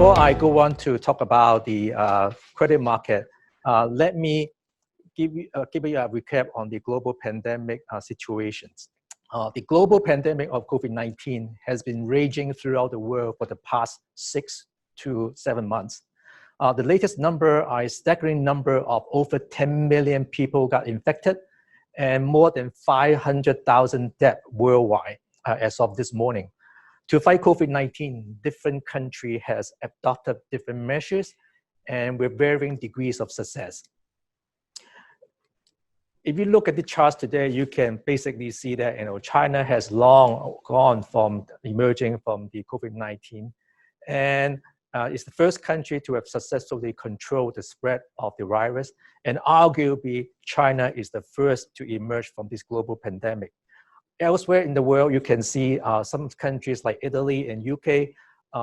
Before I go on to talk about the credit market, let me give you a recap on the global pandemic situations. The global pandemic of COVID-19 has been raging throughout the world for the past 6 to 7 months. The latest number is a staggering number of over 10 million people got infected and more than 500,000 dead worldwide as of this morning. To fight COVID-19, different countries has adopted different measures and with varying degrees of success. If you look at the charts today, you can basically see that China has long gone from emerging from the COVID-19 and it's the first country to have successfully controlled the spread of the virus, and arguably China is the first to emerge from this global pandemic. Elsewhere in the world, you can see some countries like Italy and UK,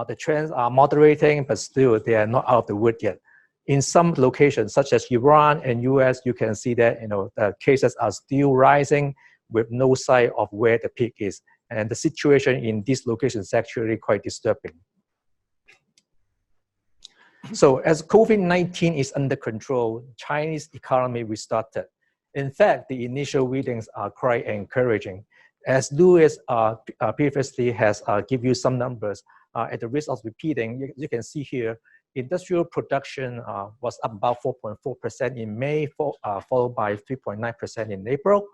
the trends are moderating, but still they are not out of the wood yet. In some locations, such as Iran and US, you can see that the cases are still rising with no sign of where the peak is. And the situation in these locations is actually quite disturbing. So as COVID-19 is under control, Chinese economy restarted. In fact, the initial readings are quite encouraging. As Louis previously has given you some numbers, at the risk of repeating, you can see here, industrial production was up about 4.4% in May, followed by 3.9% in April.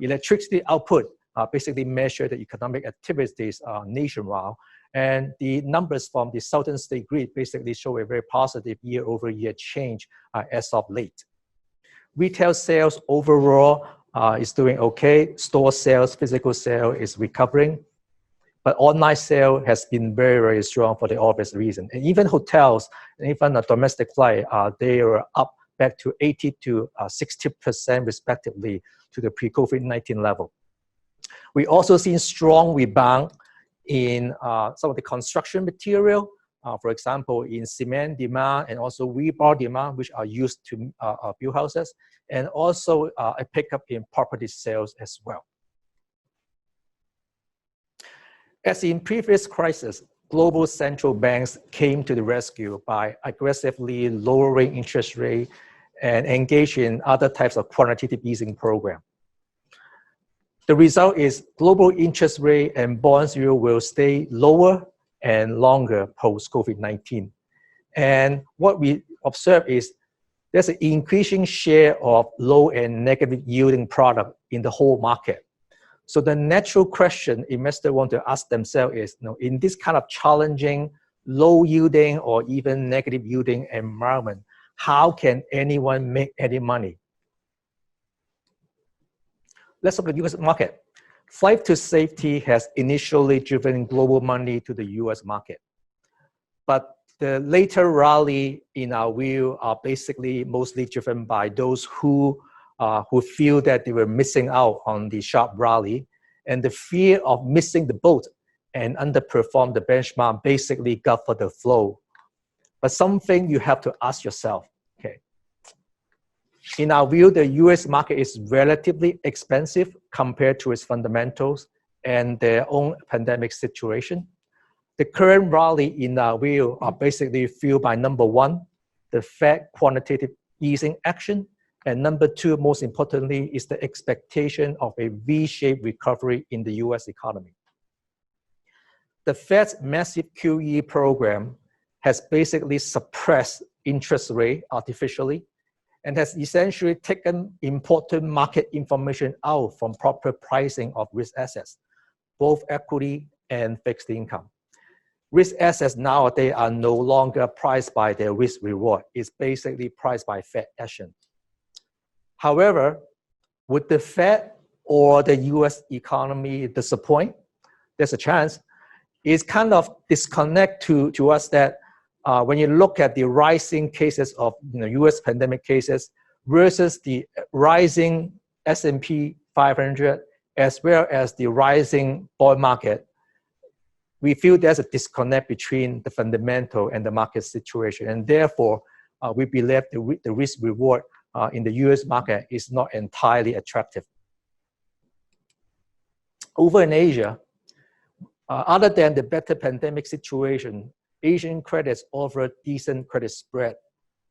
Electricity output basically measure the economic activities nationwide, and the numbers from the Southern State Grid basically show a very positive year-over-year change as of late. Retail sales overall is doing okay. Store sales, physical sale is recovering. But online sale has been very, very strong for the obvious reason. And even hotels, and even a domestic flight, they are up back to 80 to 60% respectively to the pre-COVID-19 level. We also seen strong rebound in some of the construction material, for example, in cement demand and also rebar demand, which are used to build houses, and also a pickup in property sales as well. As in previous crises, global central banks came to the rescue by aggressively lowering interest rate and engage in other types of quantitative easing program. The result is global interest rate and bond yield will stay lower and longer post-COVID-19. And what we observe is there's an increasing share of low and negative yielding product in the whole market. So the natural question investors want to ask themselves is, in this kind of challenging, low yielding or even negative yielding environment, how can anyone make any money? Let's look at the US market. Flight to safety has initially driven global money to the US market. But the later rally, in our view, are basically mostly driven by those who feel that they were missing out on the sharp rally, and the fear of missing the boat and underperform the benchmark basically got for the flow. But something you have to ask yourself, okay, in our view, the US market is relatively expensive compared to its fundamentals and their own pandemic situation. The current rally, in our view, are basically fueled by number one, the Fed quantitative easing action, and number two, most importantly, is the expectation of a V-shaped recovery in the US economy. The Fed's massive QE program has basically suppressed interest rate artificially and has essentially taken important market information out from proper pricing of risk assets, both equity and fixed income. Risk assets nowadays are no longer priced by their risk reward. It's basically priced by Fed action. However, would the Fed or the US economy disappoint? There's a chance. It's kind of disconnect to us that when you look at the rising cases of US pandemic cases versus the rising S&P 500 as well as the rising oil market, we feel there's a disconnect between the fundamental and the market situation. And therefore, we believe the risk reward in the US market is not entirely attractive. Over in Asia, other than the better pandemic situation, Asian credits offer decent credit spread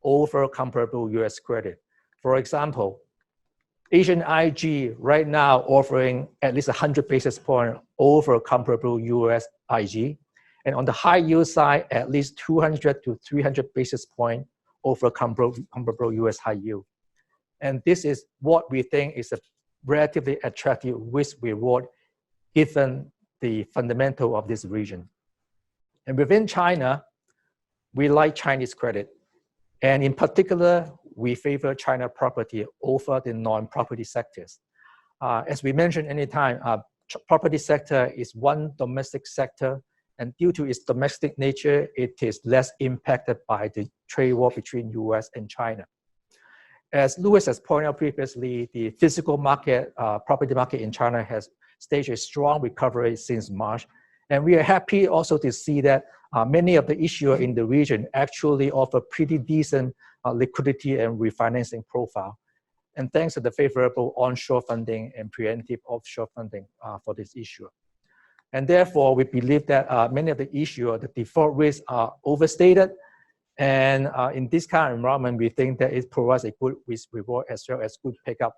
over comparable US credit. For example, Asian IG right now offering at least 100 basis points over comparable US IG. And on the high yield side, at least 200 to 300 basis points over comparable US high yield. And this is what we think is a relatively attractive risk reward given the fundamental of this region. And within China, we like Chinese credit. And in particular, we favor China property over the non-property sectors. As we mentioned anytime, property sector is one domestic sector, and due to its domestic nature, it is less impacted by the trade war between US and China. As Louis has pointed out previously, the physical market, property market in China has staged a strong recovery since March. And we are happy also to see that many of the issuers in the region actually offer pretty decent liquidity and refinancing profile. And thanks to the favorable onshore funding and preemptive offshore funding for this issuer. And therefore, we believe that many of the issuers, the default risks are overstated. And in this kind of environment, we think that it provides a good risk reward as well as good pickup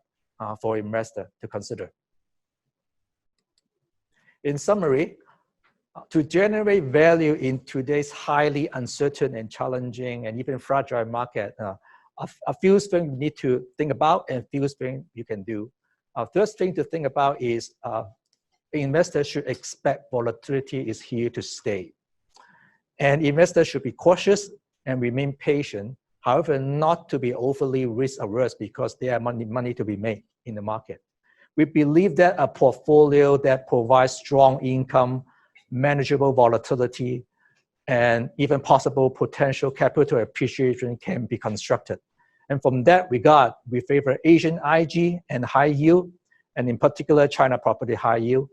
for investor to consider. In summary, to generate value in today's highly uncertain and challenging and even fragile market, a few things you need to think about and a few things you can do. First thing to think about is investors should expect volatility is here to stay. And investors should be cautious and remain patient, however, not to be overly risk averse because there are money to be made in the market. We believe that a portfolio that provides strong income, manageable volatility, and even possible potential capital appreciation can be constructed. And from that regard, we favor Asian IG and high yield, and in particular, China property high yield.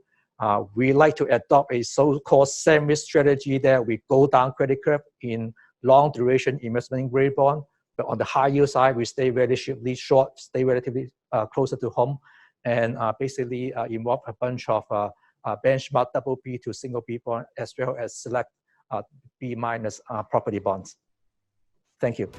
We like to adopt a so-called sandwich strategy that we go down credit curve in long duration investment grade bond, but on the high yield side, we stay relatively short, stay relatively closer to home, and basically involve a bunch of benchmark double B to single B bond, as well as select B minus property bonds. Thank you.